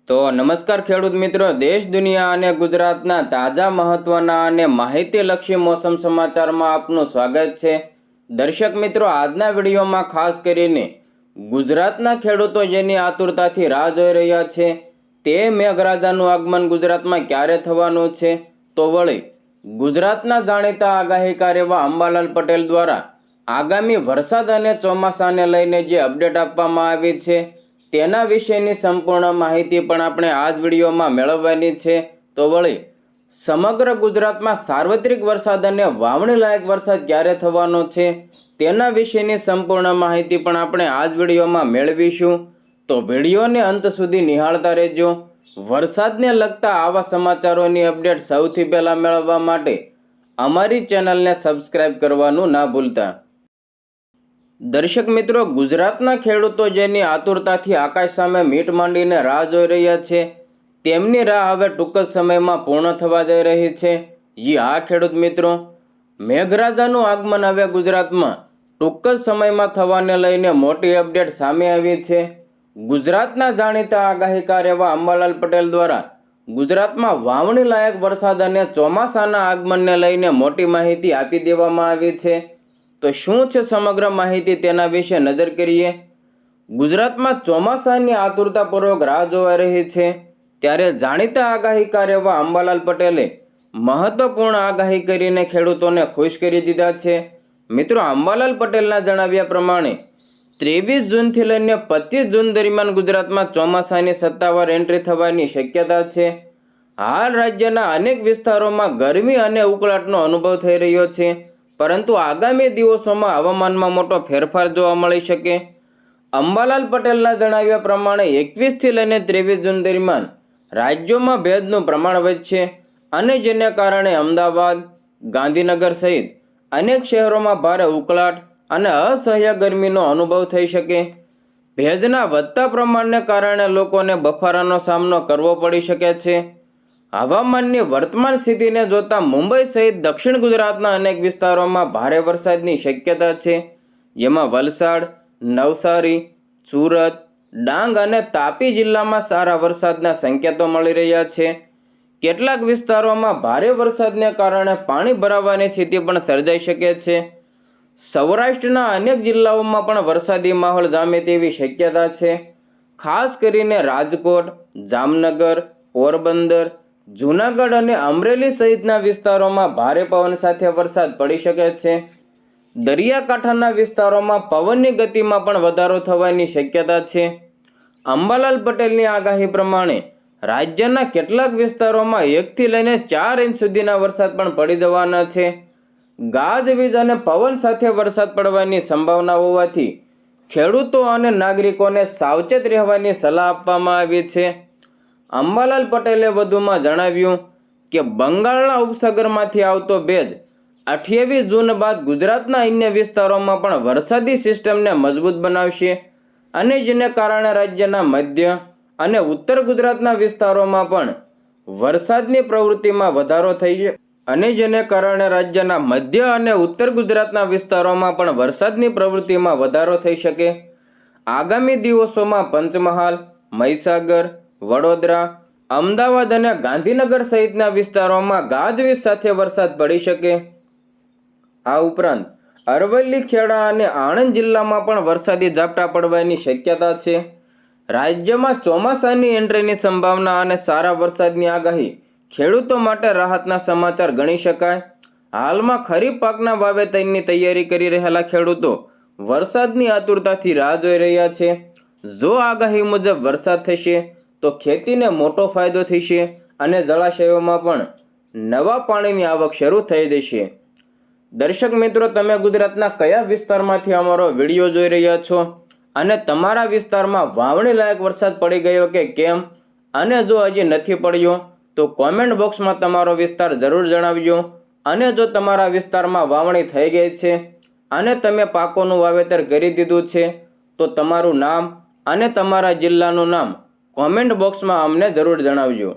તો નમસ્કાર ખેડૂત મિત્રો, દેશ દુનિયા અને ગુજરાતના તાજા મહત્વના અને માહિતીલક્ષી મોસમ સમાચારમાં આપનું સ્વાગત છે। દર્શક મિત્રો, આજના વિડીયોમાં ખાસ કરીને ગુજરાતના ખેડૂતો જેની આતુરતાથી રાહ જોઈ રહ્યા છે તે મેઘરાજાનું આગમન ગુજરાતમાં ક્યારે થવાનું છે, તો વળી ગુજરાતના જાણીતા આગાહીકાર એવા અંબાલાલ પટેલ દ્વારા આગામી વરસાદ અને ચોમાસાને લઈને જે અપડેટ આપવામાં આવી છે તેના વિશેની સંપૂર્ણ માહિતી પણ આપણે આ જ વિડીયોમાં મેળવવાની છે। તો વળી સમગ્ર ગુજરાતમાં સાર્વત્રિક વરસાદ અને વાવણી લાયક વરસાદ ક્યારે થવાનો છે તેના વિશેની સંપૂર્ણ માહિતી પણ આપણે આ જ વિડીયોમાં મેળવીશું। તો વિડીયોને અંત સુધી નિહાળતા રહેજો। વરસાદને લગતા આવા સમાચારોની અપડેટ સૌથી પહેલા મેળવવા માટે અમારી ચેનલને સબસ્ક્રાઇબ કરવાનું ના ભૂલતા। દર્શક મિત્રો, ગુજરાતના ખેડૂતો જેની આતુરતાથી આકાશ સામે મીટ માંડીને રાહ જોઈ રહ્યા છે તેમની રાહ હવે ટૂંક જ સમયમાં પૂર્ણ થવા જઈ રહી છે। જી હા ખેડૂત મિત્રો, મેઘરાજાનું આગમન હવે ગુજરાતમાં ટૂંક જ સમયમાં થવાને લઈને મોટી અપડેટ સામે આવી છે। ગુજરાતના જાણીતા આગાહીકાર એવા અંબાલાલ પટેલ દ્વારા ગુજરાતમાં વાવણી લાયક વરસાદ અને ચોમાસાના આગમનને લઈને મોટી માહિતી આપી દેવામાં આવી છે। તો શું છે સમગ્ર માહિતી તેના વિશે નજર કરીએ। ગુજરાતમાં ચોમાસાની આતુરતાપૂર્વક રાહ જોવાઈ રહી છે ત્યારે જાણીતા આગાહીકાર એવા અંબાલાલ પટેલે મહત્વપૂર્ણ આગાહી કરીને ખેડૂતોને ખુશ કરી દીધા છે। મિત્રો, અંબાલાલ પટેલના જણાવ્યા પ્રમાણે 23 જૂનથી લઈને 25 જૂન દરમિયાન ગુજરાતમાં ચોમાસાની સત્તાવાર એન્ટ્રી થવાની શક્યતા છે। હાલ રાજ્યના અનેક વિસ્તારોમાં ગરમી અને ઉકળાટનો અનુભવ થઈ રહ્યો છે, પરંતુ આગામી દિવસોમાં હવામાનમાં મોટો ફેરફાર જોવા મળી શકે। અંબાલાલ પટેલના જણાવ્યા પ્રમાણે 21 થી લઈને 23 જૂન દરમિયાન રાજ્યોમાં ભેજનું પ્રમાણ વધશે અને જેને કારણે અમદાવાદ, ગાંધીનગર સહિત અનેક શહેરોમાં ભારે ઉકળાટ અને અસહ્ય ગરમીનો અનુભવ થઈ શકે। ભેજના વધતા પ્રમાણને કારણે લોકોને બફારાનો સામનો કરવો પડી શકે છે। હવામાનની વર્તમાન સ્થિતિને જોતા મુંબઈ સહિત દક્ષિણ ગુજરાતના અનેક વિસ્તારોમાં ભારે વરસાદની શક્યતા છે, જેમાં વલસાડ, નવસારી, સુરત, ડાંગ અને તાપી જિલ્લામાં સારા વરસાદના સંકેતો મળી રહ્યા છે। કેટલાક વિસ્તારોમાં ભારે વરસાદને કારણે પાણી ભરાવાની સ્થિતિ પણ સર્જાઈ શકે છે। સૌરાષ્ટ્રના અનેક જિલ્લાઓમાં પણ વરસાદી માહોલ જામે તેવી શક્યતા છે। ખાસ કરીને રાજકોટ, જામનગર, પોરબંદર, જૂનાગઢ અને અમરેલી સહિતના વિસ્તારોમાં ભારે પવન સાથે વરસાદ પડી શકે છે। દરિયાકાંઠાના વિસ્તારોમાં પવનની ગતિમાં પણ વધારો થવાની શક્યતા છે। અંબાલાલ પટેલની આગાહી પ્રમાણે રાજ્યના કેટલાક વિસ્તારોમાં 1 થી લઈને 4 ઇંચ સુધીના વરસાદ પણ પડી જવાના છે। ગાજવીજ અને પવન સાથે વરસાદ પડવાની સંભાવના હોવાથી ખેડૂતો અને નાગરિકોને સાવચેત રહેવાની સલાહ આપવામાં આવી છે। અંબાલાલ પટેલે વધુમાં જણાવ્યું કે બંગાળના ઉપસાગરમાંથી આવતો ભેજ 28 જૂન બાદ ગુજરાતના અન્ય વિસ્તારોમાં પણ વરસાદી સિસ્ટમને મજબૂત બનાવશે અને જેને કારણે રાજ્યના મધ્ય અને ઉત્તર ગુજરાતના વિસ્તારોમાં પણ વરસાદની પ્રવૃત્તિમાં વધારો થઈ છે અને જેને કારણે રાજ્યના મધ્ય અને ઉત્તર ગુજરાતના વિસ્તારોમાં પણ વરસાદની પ્રવૃત્તિમાં વધારો થઈ શકે। આગામી દિવસોમાં પંચમહાલ, મહીસાગર, વડોદરા, અમદાવાદ અને ગાંધીનગર સહિતના વિસ્તારોમાં ગાજવીજ સાથે વરસાદ પડી શકે। આ ઉપરાંત અરવલ્લી, ખેડા અને આણંદ જિલ્લામાં પણ વરસાદી ઝાપટા પડવાની શક્યતા છે। રાજ્યમાં ચોમાસાની એન્ટ્રીની સંભાવના અને સારા વરસાદની આગાહી ખેડૂતો માટે રાહતના સમાચાર ગણી શકાય। હાલમાં ખરીફ પાકના વાવેતરની તૈયારી કરી રહેલા ખેડૂતો વરસાદની આતુરતાથી રાહ જોઈ રહ્યા છે। જો આગાહી મુજબ વરસાદ થશે તો ખેતીને મોટો ફાયદો થશે અને જળાશયોમાં પણ નવા પાણીની આવક શરૂ થઈ જશે। દર્શક મિત્રો, તમે ગુજરાતના કયા વિસ્તારમાંથી અમારો વિડીયો જોઈ રહ્યા છો અને તમારા વિસ્તારમાં વાવણી લાયક વરસાદ પડી ગયો કે કેમ, અને જો હજી નથી પડ્યો તો કોમેન્ટ બોક્સમાં તમારો વિસ્તાર જરૂર જણાવજો। અને જો તમારા વિસ્તારમાં વાવણી થઈ ગઈ છે અને તમે પાકોનું વાવેતર કરી દીધું છે તો તમારું નામ અને તમારા જિલ્લાનું નામ કોમેન્ટ બોક્સમાં અમને જરૂર જણાવજો।